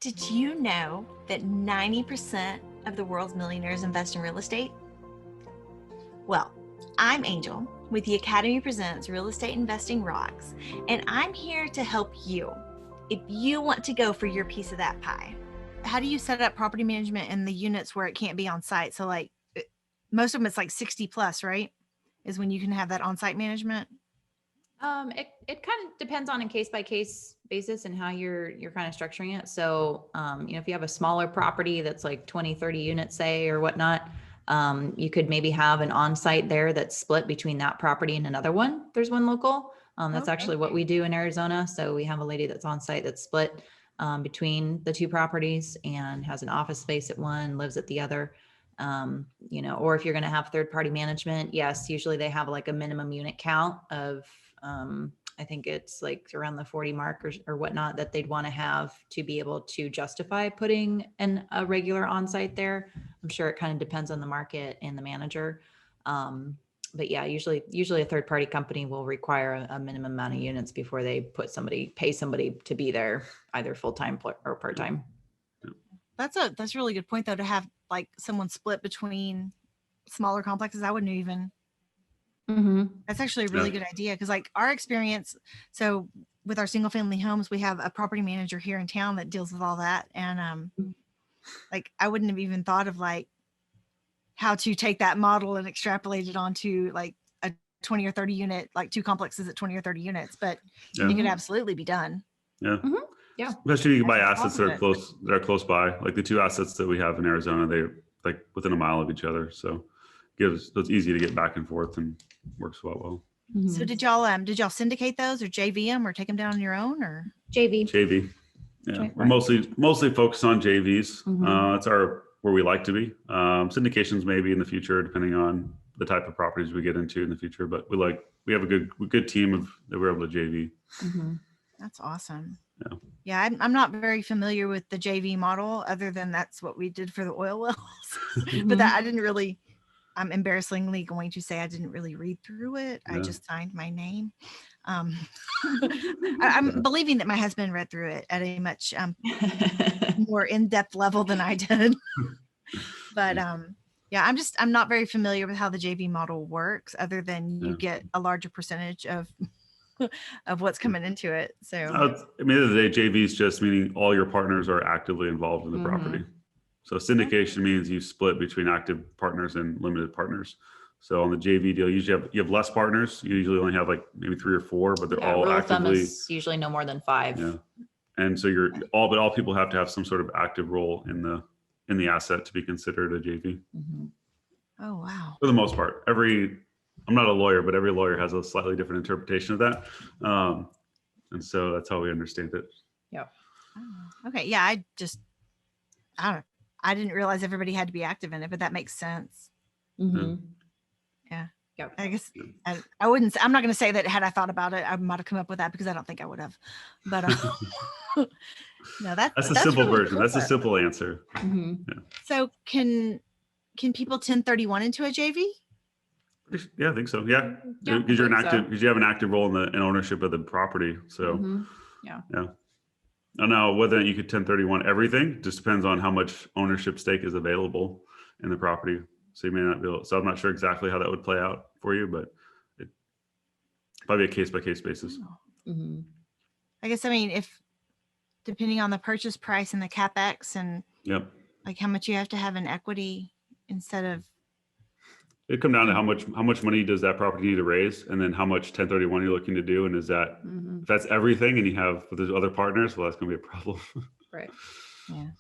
Did you know that 90% of the world's millionaires invest in real estate? Well, I'm Angel with the Academy Presents Real Estate Investing Rocks, and I'm here to help you if you want to go for your piece of that pie. How do you set up property management in the units where it can't be on site? So like most of them, it's like 60 plus, right? Is when you can have that on-site management. It kind of depends on a case by case basis and how you're kind of structuring it. So, if you have a smaller property that's like 20, 30 units, say, or whatnot, you could maybe have an on-site there that's split between that property and another one. There's one local. That's actually what we do in Arizona. So we have a lady that's on site that's split between the two properties and has an office space at one, lives at the other. Or if you're going to have third party management, yes, usually they have like a minimum unit count of, I think it's like around the 40 mark or whatnot that they'd want to have to be able to justify putting a regular on-site there. I'm sure it kind of depends on the market and the manager. But yeah, usually a third party company will require a minimum amount of units before they pay somebody to be there, either full-time or part-time. That's a really good point though, to have like someone split between smaller complexes. I wouldn't even. That's actually a really good idea, because like our experience, so with our single family homes, we have a property manager here in town that deals with all that, and like I wouldn't have even thought of like how to take that model and extrapolate it onto like a 20 or 30 unit, like two complexes at 20 or 30 units, but it could absolutely be done. Yeah. Yeah. Especially you can buy assets that are close by. Like the two assets that we have in Arizona, they're like within a mile of each other. So it's easy to get back and forth and works well. So did y'all syndicate those or JV them or take them down on your own, or JV? Yeah, we're mostly focused on JVs. That's where we like to be. Syndications maybe in the future, depending on the type of properties we get into in the future. But we have a good team that we're able to JV. That's awesome. Yeah, I'm not very familiar with the JV model, other than that's what we did for the oil wells. But that I didn't really. I'm embarrassingly going to say I didn't really read through it. I just signed my name. I'm believing that my husband read through it at a much more in-depth level than I did. But I'm not very familiar with how the JV model works, other than you get a larger percentage of what's coming into it. So at the end of the day, JV is just meaning all your partners are actively involved in the property. So syndication means you split between active partners and limited partners. So on the JV deal, usually you have less partners. You usually only have like maybe 3 or 4, but they're all actively. Is usually no more than 5. Yeah, and so all people have to have some sort of active role in the asset to be considered a JV. Oh wow! For the most part, I'm not a lawyer, but every lawyer has a slightly different interpretation of that, and so that's how we understand it. Yeah. Oh, okay. Yeah, I didn't realize everybody had to be active in it, but that makes sense. Yeah. Yep. I guess I wouldn't. I'm not going to say that had I thought about it, I might have come up with that, because I don't think I would have. But no, that's a simple really version. Cool. That's a simple answer. Yeah. So can people 1031 into a JV? Yeah, I think so. Yeah, because you have an active role in ownership of the property. So yeah. I don't know whether you could 1031 everything. Just depends on how much ownership stake is available in the property. So you may not be able. So I'm not sure exactly how that would play out for you, but it probably a case by case basis. I guess, I mean, if depending on the purchase price and the capex and like how much you have to have in equity instead of. It come down to how much money does that property need to raise, and then how much 1031 you're looking to do, and is that if that's everything, and you have with those other partners, well, that's going to be a problem. Right. Yeah.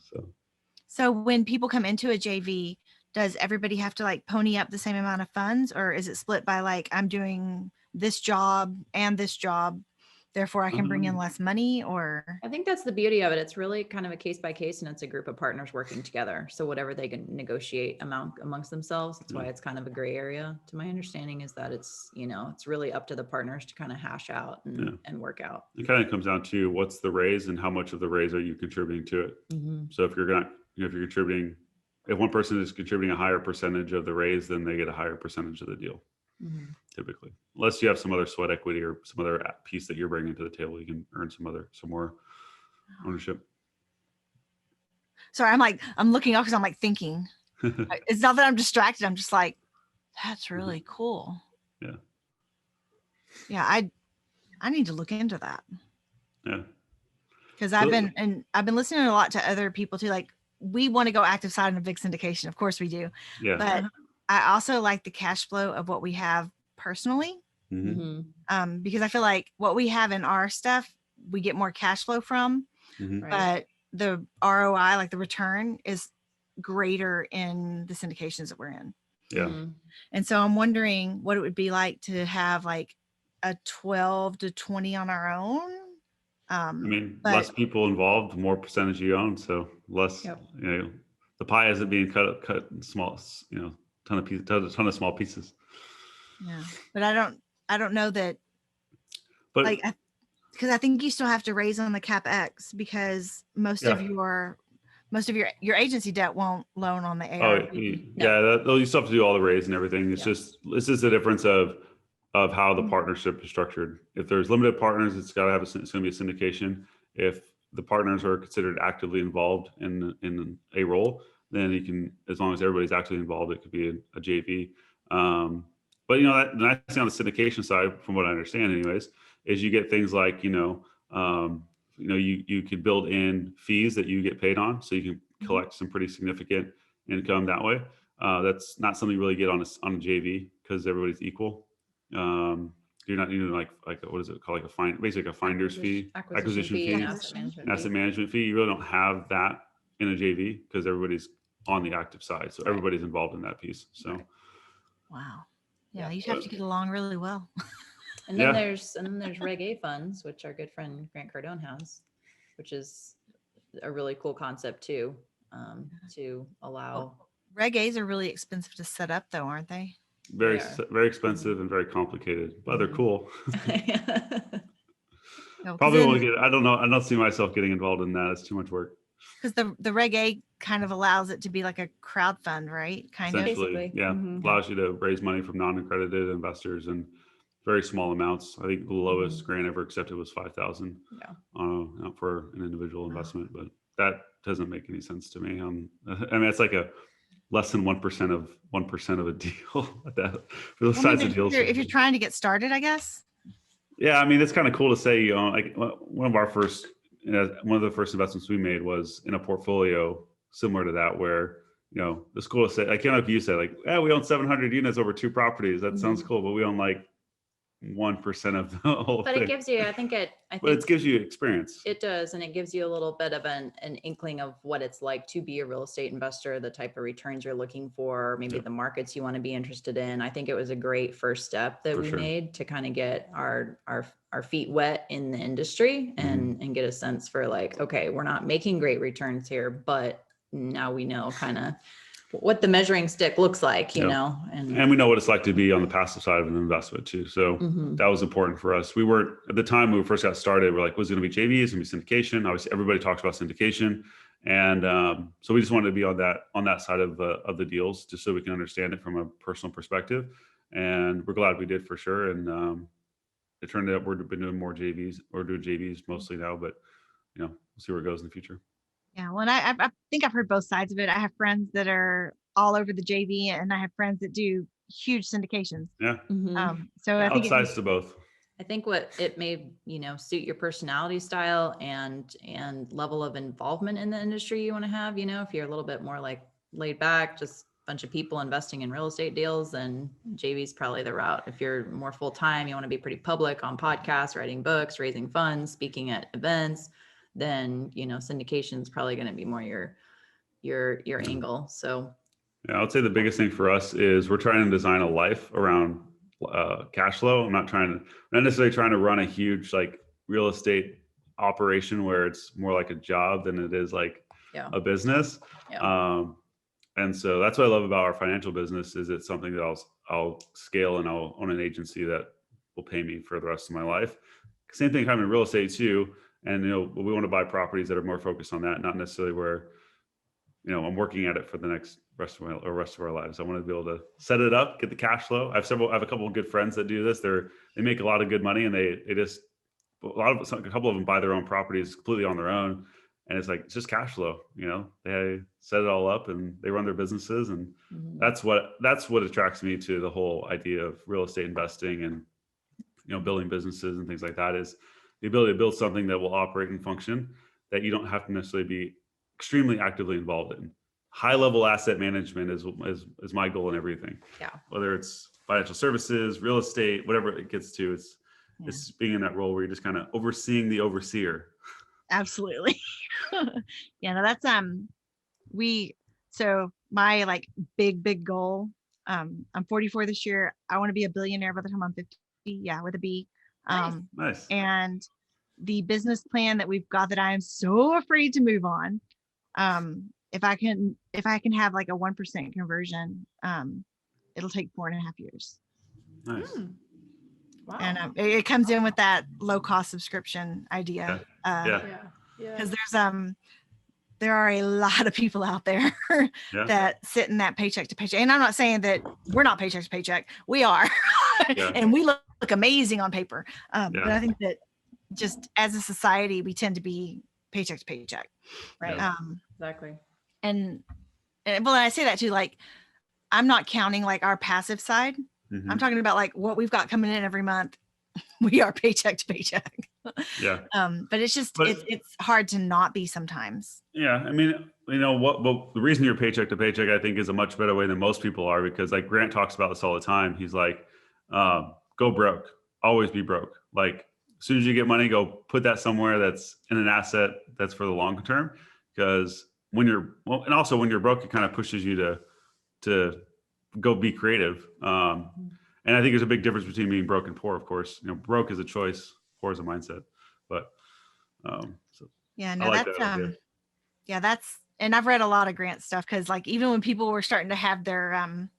So when people come into a JV, does everybody have to like pony up the same amount of funds, or is it split by like I'm doing this job and this job, therefore I can bring in less money? Or I think that's the beauty of it. It's really kind of a case by case, and it's a group of partners working together. So whatever they can negotiate amongst themselves, that's why it's kind of a gray area. To my understanding is that it's really up to the partners to kind of hash out and work out. It kind of comes down to what's the raise and how much of the raise are you contributing to it. So if you're contributing, if one person is contributing a higher percentage of the raise, then they get a higher percentage of the deal. Typically, unless you have some other sweat equity or some other piece that you're bringing to the table, you can earn some more ownership. Sorry, I'm looking up because I'm like thinking. It's not that I'm distracted. I'm just like, that's really cool. Yeah. Yeah. I need to look into that. Yeah. Because I've been listening a lot to other people too. Like, we want to go active side in a big syndication. Of course we do. Yeah. But I also like the cash flow of what we have personally. Because I feel like what we have in our stuff, we get more cash flow from, but the ROI, like the return, is greater in the syndications that we're in. Yeah. And so I'm wondering what it would be like to have like a 12 to 20 on our own. I mean, less people involved, more percentage you own. So less, you know, the pie isn't being cut in small, you know, ton of small pieces. Yeah. But I don't know that, but like, because I think you still have to raise on the CapEx because most of your agency debt won't loan on the ARV. You still have to do all the raise and everything. It's just the difference of how the partnership is structured. If there's limited partners, it's going to be a syndication. If the partners are considered actively involved in a role, then you can, as long as everybody's actively involved, it could be a JV. But you know, the nice thing on the syndication side, from what I understand, anyways, is you get things like you could build in fees that you get paid on, so you can collect some pretty significant income that way. That's not something you really get on a JV because everybody's equal. You're not needing like what is it called, like basically a finder's fee, acquisition fee, and asset management fee. You really don't have that in a JV because everybody's on the active side, so everybody's involved in that piece. So, wow, yeah, you have to get along really well. And then there's Reg A funds, which our good friend Grant Cardone has, which is a really cool concept too, to allow. Reg A's are really expensive to set up, though, aren't they? Very expensive and very complicated, but they're cool. Probably won't get. I don't know. I don't see myself getting involved in that. It's too much work. Because the Reg A kind of allows it to be like a crowd fund, right? Essentially, yeah. Allows you to raise money from non-accredited investors and very small amounts. I think the lowest grant ever accepted was $5,000 for an individual investment, but that doesn't make any sense to me. I mean, it's like a less than 1% of a deal at that for those size of deals. If you're trying to get started, I guess. Yeah, I mean, it's kind of cool to say. You know, like one of the first investments we made was in a portfolio similar to that, where the school said, I can't know if you said like, we own 700 units over 2 properties. That sounds cool, but we own like 1% of the whole thing. But it gives you, but it gives you experience. It does. And it gives you a little bit of an inkling of what it's like to be a real estate investor, the type of returns you're looking for, maybe the markets you want to be interested in. I think it was a great first step that we made to kind of get our feet wet in the industry and get a sense for like, okay, we're not making great returns here, but now we know kind of what the measuring stick looks like, you know, and we know what it's like to be on the passive side of an investment too. So that was important for us. We weren't, at the time when we first got started, we're like, was it going to be JVs, going to be syndication? Obviously everybody talks about syndication. And so we just wanted to be on that side of the deals, just so we can understand it from a personal perspective. And we're glad we did, for sure. And it turned out we've been doing more JVs, or doing JVs mostly now, but we'll see where it goes in the future. Yeah, well, and I think I've heard both sides of it. I have friends that are all over the JV, and I have friends that do huge syndications. Yeah. So I think sides to both. I think what it may, suit your personality style and level of involvement in the industry you want to have. If you're a little bit more like laid back, just a bunch of people investing in real estate deals, then JV is probably the route. If you're more full time, you want to be pretty public on podcasts, writing books, raising funds, speaking at events, then syndication is probably going to be more your angle. So yeah, I would say the biggest thing for us is we're trying to design a life around cash flow. I'm not necessarily trying to run a huge like real estate operation where it's more like a job than it is like a business. And so that's what I love about our financial business, is it's something that I'll scale, and I'll own an agency that will pay me for the rest of my life. Same thing kind of in real estate too. And, we want to buy properties that are more focused on that, not necessarily where, I'm working at it for the rest of our lives. I want to be able to set it up, get the cash flow. I have a couple of good friends that do this. They make a lot of good money, and a couple of them buy their own properties completely on their own. And it's like, it's just cash flow, they set it all up and they run their businesses. And that's what attracts me to the whole idea of real estate investing and, building businesses and things like that, is the ability to build something that will operate and function that you don't have to necessarily be extremely actively involved in. High level asset management is my goal in everything. Yeah. Whether it's financial services, real estate, whatever it gets to, it's being in that role where you're just kind of overseeing the overseer. Absolutely. Yeah, no, that's so my like big goal, I'm 44 this year. I want to be a billionaire by the time I'm 50. Yeah, with a B. Nice. And the business plan that we've got that I am so afraid to move on, if I can have like a 1% conversion, it'll take 4.5 years. Nice. Wow. And it comes in with that low cost subscription idea. Because there are a lot of people out there that sit in that paycheck to paycheck. And I'm not saying that we're not paycheck to paycheck. We are. And we look amazing on paper. But I think that just as a society, we tend to be paycheck to paycheck. Right. Exactly. And well, I say that too, like, I'm not counting like our passive side. Mm-hmm. I'm talking about like what we've got coming in every month. We are paycheck to paycheck. Yeah. But it's just, it's hard to not be sometimes. Yeah. I mean, the reason you're paycheck to paycheck, I think, is a much better way than most people are, because like Grant talks about this all the time. He's like, go broke, always be broke. Like, as soon as you get money, go put that somewhere that's in an asset that's for the long term. Because when you're broke, it kind of pushes you to go be creative. And I think there's a big difference between being broke and poor, of course. Broke is a choice, poor is a mindset. But that's, and I've read a lot of Grant stuff, because like even when people were starting to have their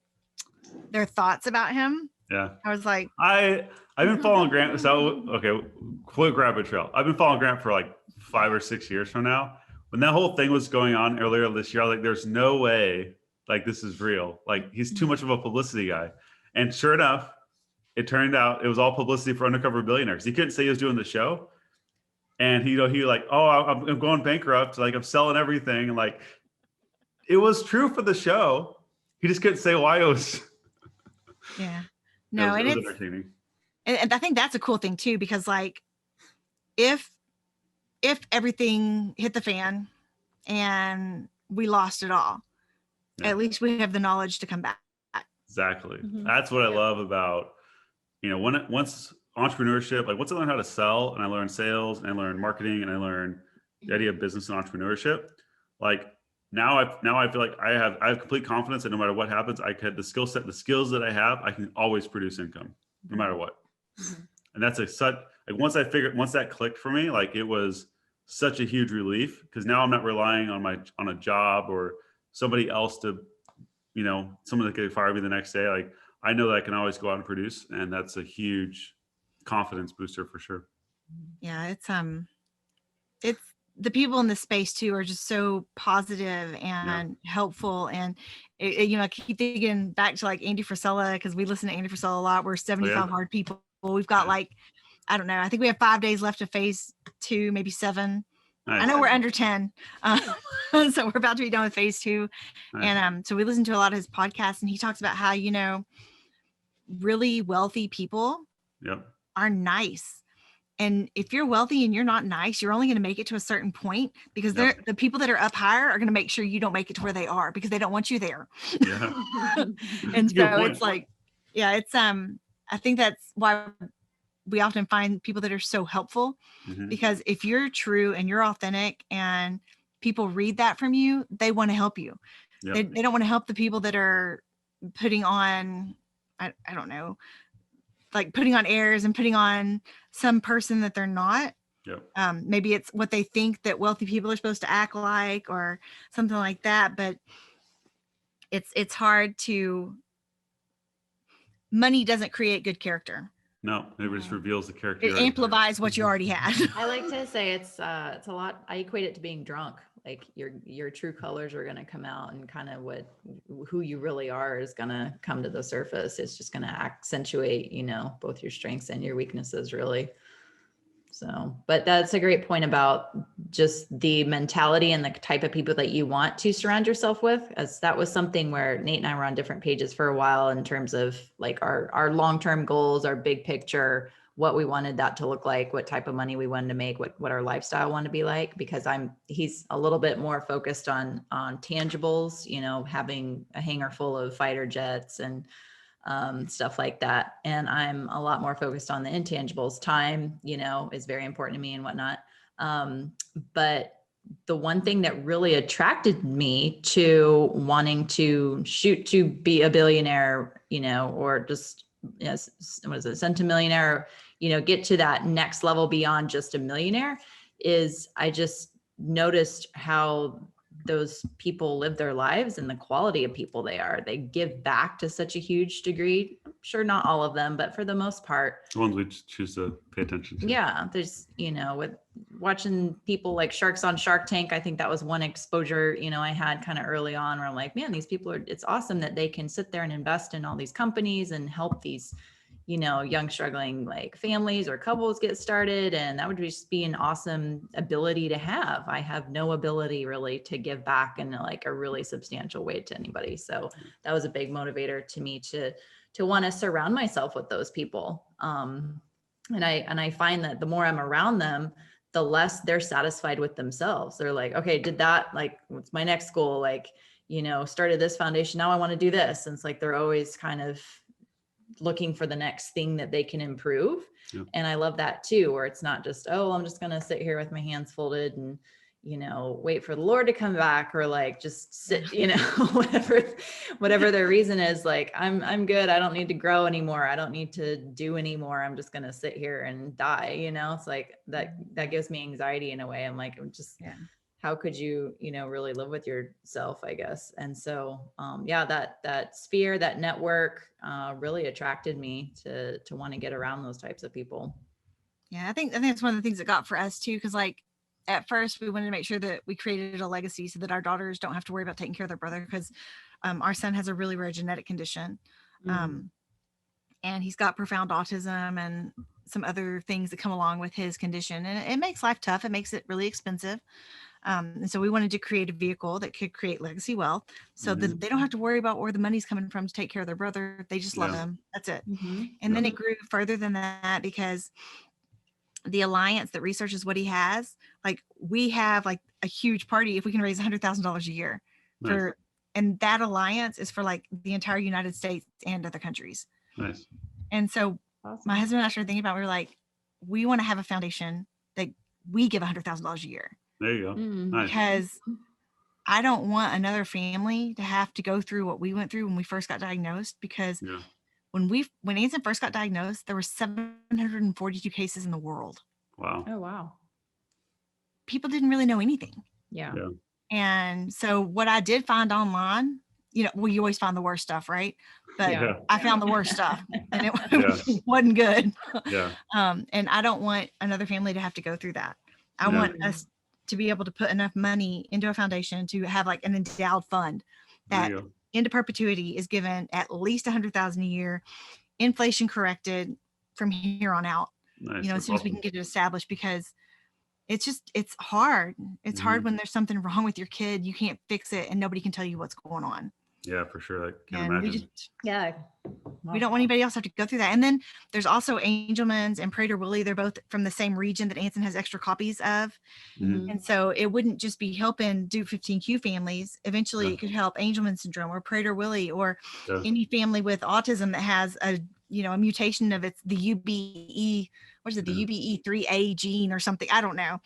thoughts about him, I was like, I've been following Grant. So okay, quick rabbit trail. I've been following Grant for like 5 or 6 years from now. When that whole thing was going on earlier this year, I was like, there's no way like this is real. Like, he's too much of a publicity guy. And sure enough, it turned out it was all publicity for Undercover Billionaires. He couldn't say he was doing the show. And he like, oh, I'm going bankrupt. Like, I'm selling everything. And like, it was true for the show. He just couldn't say why it was. Yeah. No, it was entertaining. And I think that's a cool thing too, because like, if everything hit the fan and we lost it all, at least we have the knowledge to come back. Exactly. Mm-hmm. That's what I love about, once entrepreneurship, like once I learned how to sell and I learned sales and I learned marketing and I learned the idea of business and entrepreneurship, like now I feel like I have complete confidence that no matter what happens, the skills that I have, I can always produce income no matter what. Mm-hmm. And that's once that clicked for me, like it was such a huge relief, because now I'm not relying on a job or somebody else to, someone that could fire me the next day. Like, I know that I can always go out and produce, and that's a huge confidence booster for sure. Yeah, it's the people in this space too are just so positive and helpful, and I keep thinking back to like Andy Frisella, because we listen to Andy Frisella a lot. We're 75 hard people. We've got like, I don't know, I think we have 5 days left of phase 2, maybe 7. Nice. I know we're under 10. So we're about to be done with phase 2. Nice. And so we listen to a lot of his podcasts, and he talks about how, really wealthy people are nice. And if you're wealthy and you're not nice, you're only going to make it to a certain point, because the people that are up higher are going to make sure you don't make it to where they are, because they don't want you there. Yeah. And so it's like, I think that's why we often find people that are so helpful, because if you're true and you're authentic and people read that from you, they want to help you. Yep. They don't want to help the people that are putting on, I don't know, like putting on airs and putting on some person that they're not. Yep. Maybe it's what they think that wealthy people are supposed to act like or something like that. But it's hard to, money doesn't create good character. No, it just reveals the character. It amplifies what you already had. I like to say it's a lot. I equate it to being drunk. Like your true colors are going to come out, and kind of who you really are is going to come to the surface. It's just going to accentuate, both your strengths and your weaknesses, really. So, but that's a great point about just the mentality and the type of people that you want to surround yourself with, as that was something where Nate and I were on different pages for a while in terms of like our long-term goals, our big picture, what we wanted that to look like, what type of money we wanted to make, what our lifestyle wanted to be like, because he's a little bit more focused on tangibles, you know, having a hangar full of fighter jets and stuff like that. And I'm a lot more focused on the intangibles. Time, you know, is very important to me and whatnot. But the one thing that really attracted me to wanting to shoot to be a billionaire, you know, or just, yes, what is it, centimillionaire, you know, get to that next level beyond just a millionaire, is I just noticed how those people live their lives and the quality of people they are. They give back to such a huge degree. I'm sure not all of them, but for the most part. The ones we choose to pay attention to. Yeah. There's, you know, with watching people like sharks on Shark Tank, I think that was one exposure, you know, I had kind of early on where I'm like, man, these people it's awesome that they can sit there and invest in all these companies and help these, you know, young struggling like families or couples get started. And that would just be an awesome ability to have. I have no ability really to give back in like a really substantial way to anybody. So that was a big motivator to me to want to surround myself with those people. And I find that the more I'm around them, the less they're satisfied with themselves. They're like, okay, did that, like, what's my next goal? Like, you know, started this foundation. Now I want to do this. And it's like, they're always kind of looking for the next thing that they can improve. Yep. And I love that too, where it's not just, oh, I'm just going to sit here with my hands folded and, you know, wait for the Lord to come back, or like just sit, you know, whatever their reason is. Like, I'm good. I don't need to grow anymore. I don't need to do anymore. I'm just going to sit here and die. You know, it's like that gives me anxiety in a way. I'm like, how could you, you know, really live with yourself, I guess. And so, that sphere, that network, really attracted me to want to get around those types of people. Yeah. I think it's one of the things that got for us too. Cause like at first we wanted to make sure that we created a legacy so that our daughters don't have to worry about taking care of their brother. Cause our son has a really rare genetic condition. And he's got profound autism and some other things that come along with his condition. And it makes life tough. It makes it really expensive. And so we wanted to create a vehicle that could create legacy wealth so that they don't have to worry about where the money's coming from to take care of their brother. They just love him. That's it. And then it grew further than that because the alliance that researches what he has, like we have like a huge party if we can raise $100,000 a year for, and that alliance is for like the entire United States and other countries. Nice. And so my husband and I started thinking about, we were like, we want to have a foundation that we give $100,000 a year. There you go. Nice. Because I don't want another family to have to go through what we went through when we first got diagnosed, because when Anson first got diagnosed, there were 742 cases in the world. Wow. Oh, wow. People didn't really know anything. Yeah. And so what I did find online, you know, well, you always find the worst stuff, right? But I found the worst stuff and it wasn't good. And I don't want another family to have to go through that. I want us to be able to put enough money into a foundation to have like an endowed fund that into perpetuity is given at least $100,000 a year, inflation corrected from here on out. Nice. You know, as soon as we can get it established, because it's hard. It's hard when there's something wrong with your kid, you can't fix it and nobody can tell you what's going on. Yeah, for sure. I can imagine. We don't want anybody else to have to go through that. And then there's also Angelman's and Prader Willi. They're both from the same region that Anson has extra copies of. And so it wouldn't just be helping Duke 15Q families. Eventually it could help Angelman syndrome or Prader Willi or any family with autism that has a mutation of the UBE, the UBE3A gene or something. I don't know.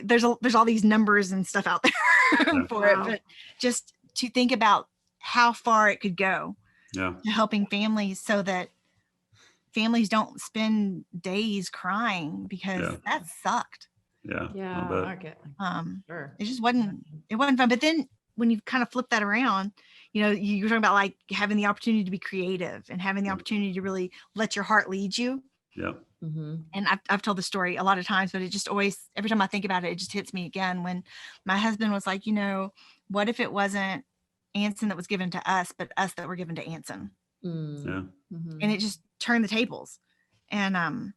There's all these numbers and stuff out there for it, but just to think about how far it could go to helping families so that families don't spend days crying because that sucked. It just wasn't fun. But then when you kind of flip that around, you know, you're talking about like having the opportunity to be creative and having the opportunity to really let your heart lead you. And I've told the story a lot of times, but it just always, every time I think about it, it just hits me again when my husband was like, you know, what if it wasn't Anson that was given to us, but us that were given to Anson? And it just turned the tables. And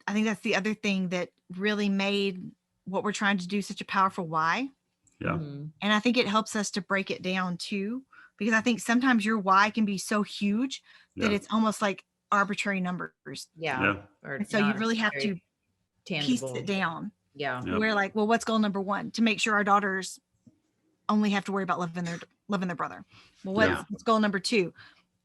I think that's the other thing that really made what we're trying to do such a powerful why. Yeah. And I think it helps us to break it down too, because I think sometimes your why can be so huge that it's almost like arbitrary numbers. Yeah. And so you really have to piece it down. Yeah. We're like, well, what's goal number 1? To make sure our daughters only have to worry about loving their brother. Well, what's goal number 2?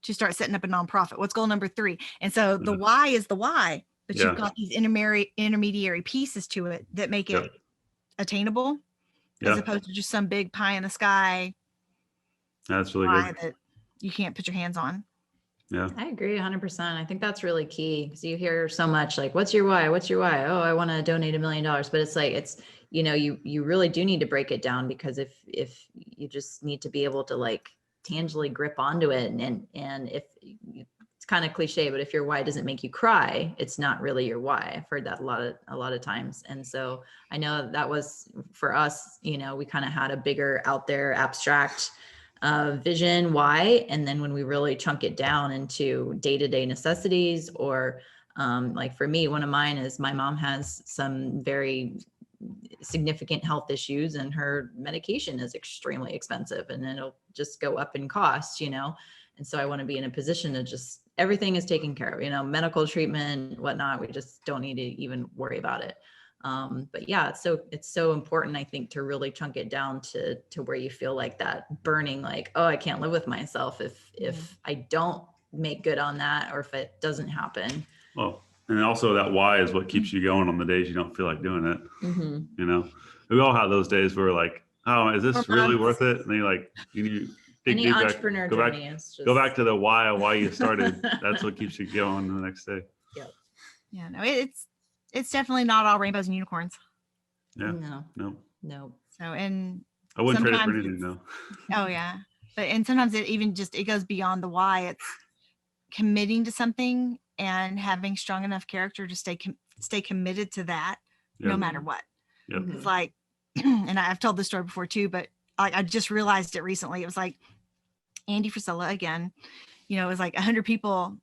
To start setting up a nonprofit. What's goal number 3? And so the why is the why, but you've got these intermediary pieces to it that make it attainable, as opposed to just some big pie in the sky. That's really good. That you can't put your hands on. Yeah. I agree 100%. I think that's really key, because you hear so much like, what's your why? What's your why? Oh, I want to donate $1 million. But it's like, you really do need to break it down, because if you just need to be able to like tangibly grip onto it, and if it's kind of cliche, but if your why doesn't make you cry, it's not really your why. I've heard that a lot of times. And so I know that was for us, we kind of had a bigger out there abstract vision why. And then when we really chunk it down into day-to-day necessities, or like for me, one of mine is my mom has some very significant health issues, and her medication is extremely expensive, and it'll just go up in cost, and so I want to be in a position to just, everything is taken care of, medical treatment, whatnot. We just don't need to even worry about it. But yeah, it's so important, I think, to really chunk it down to where you feel like that burning, like, oh, I can't live with myself if I don't make good on that, or if it doesn't happen. Well, and also that why is what keeps you going on the days you don't feel like doing it. We all have those days where we're like, oh, is this really worth it? And then you're like, you dig Any entrepreneur journey is just... go back to the why you started. That's what keeps you going the next day. Yeah, no, it's definitely not all rainbows and unicorns. Yeah. No. So, and I wouldn't trade it for anything, though. Oh yeah. And sometimes it goes beyond the why. It's committing to something and having strong enough character to stay committed to that no matter what. It's like, and I've told this story before too, but I just realized it recently. It was like Andy Frisella again, it was like 100 people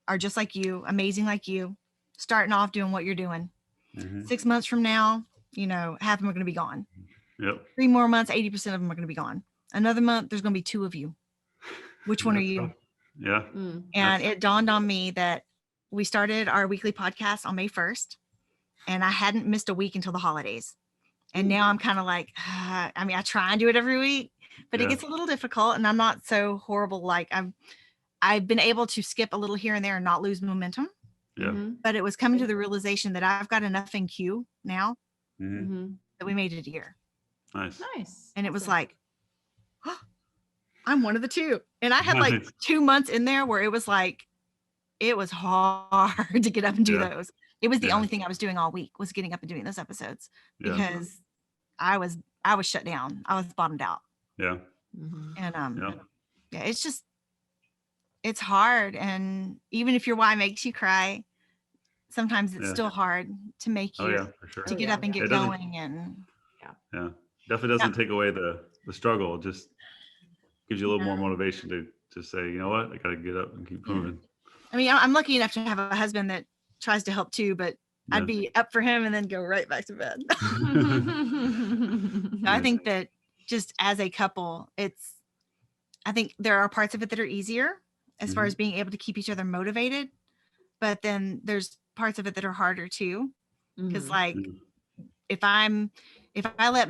are just like you, amazing like you, starting off doing what you're doing. 6 months from now, half of them are going to be gone. 3 more months, 80% of them are going to be gone. Another month, there's going to be 2 of you. Which one are you? Tough. Yeah. And it dawned on me that we started our weekly podcast on May 1st, and I hadn't missed a week until the holidays. And now I'm kind of like, I try and do it every week, but it gets a little difficult, and I'm not so horrible. Like I've been able to skip a little here and there and not lose momentum. Yeah. But it was coming to the realization that I've got enough in queue now that we made it a year. Nice. And it was like, oh, I'm one of the 2. And I had like 2 months in there where it was like, it was hard to get up and do those. It was the only thing I was doing all week, was getting up and doing those episodes, because I was shut down. I was bottomed out. Yeah. And it's just, it's hard. And even if your why makes you cry, sometimes it's still hard to make you for sure. to get up and get going. And definitely doesn't take away the struggle. It just gives you a little more motivation to say, you know what, I got to get up and keep moving. I'm lucky enough to have a husband that tries to help too, but I'd be up for him and then go right back to bed. I think that just as a couple, I think there are parts of it that are easier as far as being able to keep each other motivated, but then there's parts of it that are harder too. Because like, if I let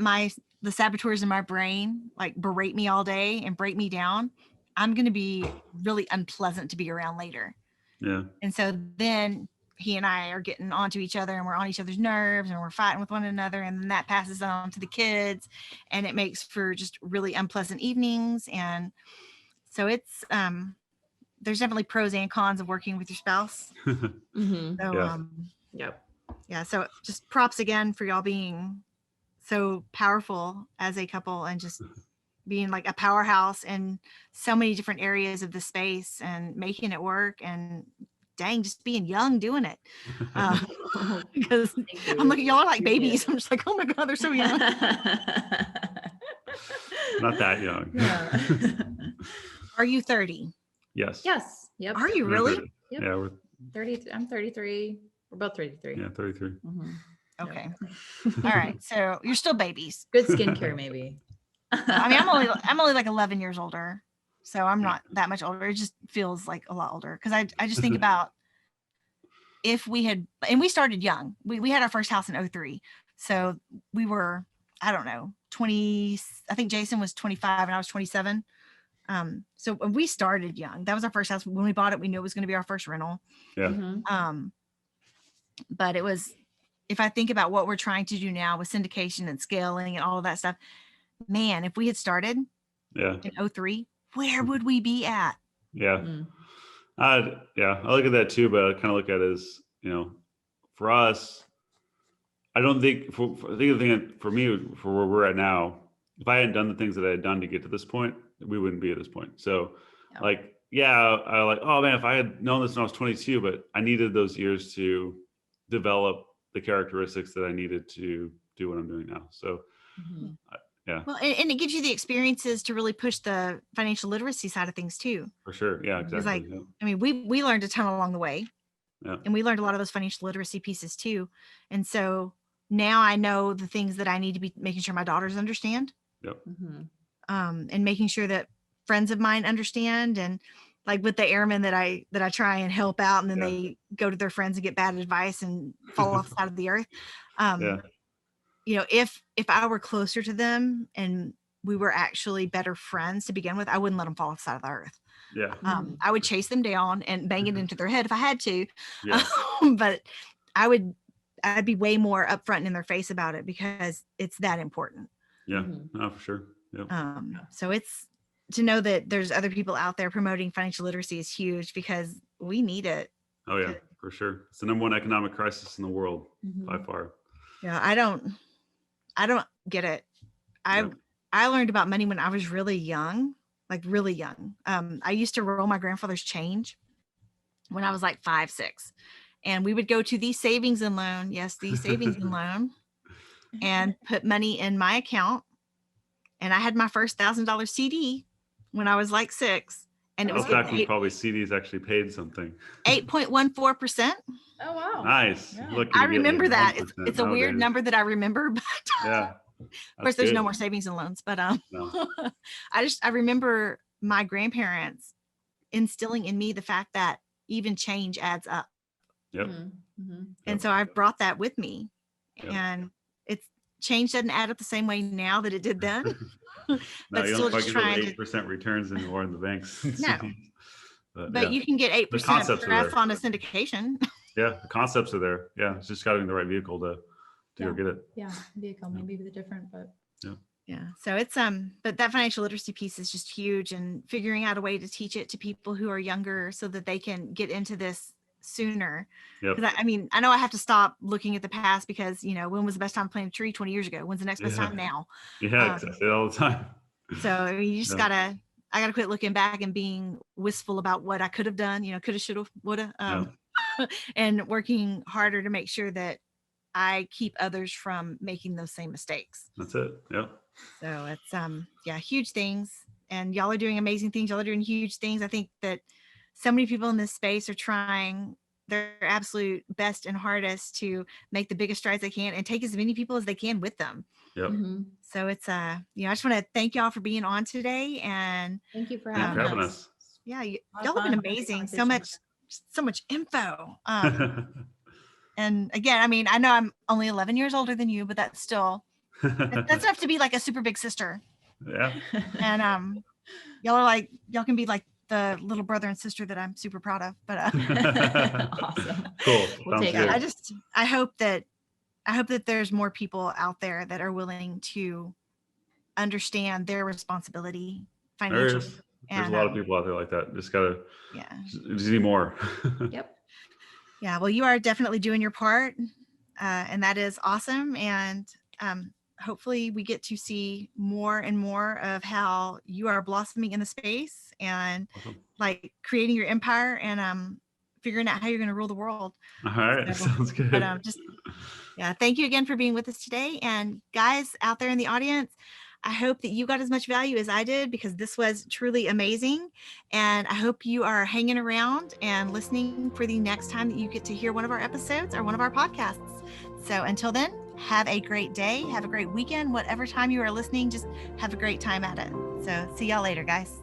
the saboteurs in my brain like berate me all day and break me down, I'm going to be really unpleasant to be around later. Yeah. And so then he and I are getting onto each other, and we're on each other's nerves, and we're fighting with one another. And then that passes on to the kids, and it makes for just really unpleasant evenings. And so it's, there's definitely pros and cons of working with your spouse. So, so just props again for y'all being so powerful as a couple, and just being like a powerhouse in so many different areas of the space and making it work. And dang, just being young doing it. Because I'm like, y'all are like babies. I'm just like, oh my God, they're so young. Not that young. Are you 30? Yes. Yep. Are you really? Yep. Yeah, we're 30. I'm 33. We're both 33. Yeah, 33. Mm-hmm. Okay. All right. So you're still babies. Good skincare, maybe. I mean, I'm only like 11 years older, so I'm not that much older. It just feels like a lot older because I just think about if we had, and we started young. We had our first house in 2003, so we were, I don't know, 20. I think Jason was 25 and I was 27. So we started young. That was our first house. When we bought it, we knew it was going to be our first rental. Yeah. Mm-hmm. But it was, if I think about what we're trying to do now with syndication and scaling and all of that stuff, man, if we had started in 2003, where would we be at? Yeah. Mm-hmm. I look at that too, but I kind of look at it as, for us, I don't think, I think the thing for me, for where we're at now, if I hadn't done the things that I had done to get to this point, we wouldn't be at this point. So I like, oh man, if I had known this when I was 22, but I needed those years to develop the characteristics that I needed to do what I'm doing now. So yeah. Well, and it gives you the experiences to really push the financial literacy side of things too. For sure. Yeah, exactly. I mean, we learned a ton along the way. Yeah. And we learned a lot of those financial literacy pieces too. And so now I know the things that I need to be making sure my daughters understand. Yep. Mm-hmm. And making sure that friends of mine understand, and like with the airmen that I try and help out, and then they go to their friends and get bad advice and fall off the side of the earth. If I were closer to them and we were actually better friends to begin with, I wouldn't let them fall off the side of the earth. Yeah. I would chase them down and bang it into their head if I had to. Yeah. But I'd be way more upfront in their face about it because it's that important. Yeah, no, for sure. Yeah. So it's to know that there's other people out there promoting financial literacy is huge because we need it. Oh yeah, for sure. It's the number one economic crisis in the world by far. Yeah. I don't get it. I learned about money when I was really young, like really young. I used to roll my grandfather's change when I was like 5, 6, and we would go to the savings and loan. Yes, the savings and loan, and put money in my account. And I had my first $1,000 CD when I was like 6, and it was back when probably CDs actually paid something. 8.14%. Oh wow! Nice. Yeah. I remember that. It's a weird number that I remember, but yeah. Of course, there's no more savings and loans. But no. I remember my grandparents instilling in me the fact that even change adds up. Yep. Mm-hmm. And so I've brought that with me, and change doesn't add up the same way now that it did then. But you don't get those 8% returns anymore in the banks. No. But you can get 8% breath on a syndication. Yeah, the concepts are there. Yeah, it's just got to be in the right vehicle to go get it. Yeah, vehicle maybe the different, but yeah. So it's but that financial literacy piece is just huge, and figuring out a way to teach it to people who are younger so that they can get into this sooner. Because I mean, I know I have to stop looking at the past because when was the best time to plant a tree 20 years ago? When's the next best time now? Yeah, exactly, all the time. So I mean, you just I gotta quit looking back and being wistful about what I could have done, coulda, shoulda, woulda, and working harder to make sure that I keep others from making those same mistakes. That's it. Yeah. So it's huge things, and y'all are doing amazing things. Y'all are doing huge things. I think that so many people in this space are trying their absolute best and hardest to make the biggest strides they can and take as many people as they can with them. Yep. So it's I just want to thank y'all for being on today, and thank you for having us. Yeah, y'all have been amazing. So much info. And again, I mean, I know I'm only 11 years older than you, but that's enough to be like a super big sister. Yeah. And y'all can be like the little brother and sister that I'm super proud of. But awesome. Cool. We'll take it. I hope that there's more people out there that are willing to understand their responsibility financially. There's a lot of people out there like that. Just gotta just need more. Yep. Yeah, well, you are definitely doing your part, and that is awesome. And hopefully we get to see more and more of how you are blossoming in the space and like creating your empire and figuring out how you're going to rule the world. All right, sounds good. But thank you again for being with us today. And guys out there in the audience, I hope that you got as much value as I did, because this was truly amazing. And I hope you are hanging around and listening for the next time that you get to hear one of our episodes or one of our podcasts. So until then, have a great day. Have a great weekend. Whatever time you are listening, just have a great time at it. So see y'all later, guys.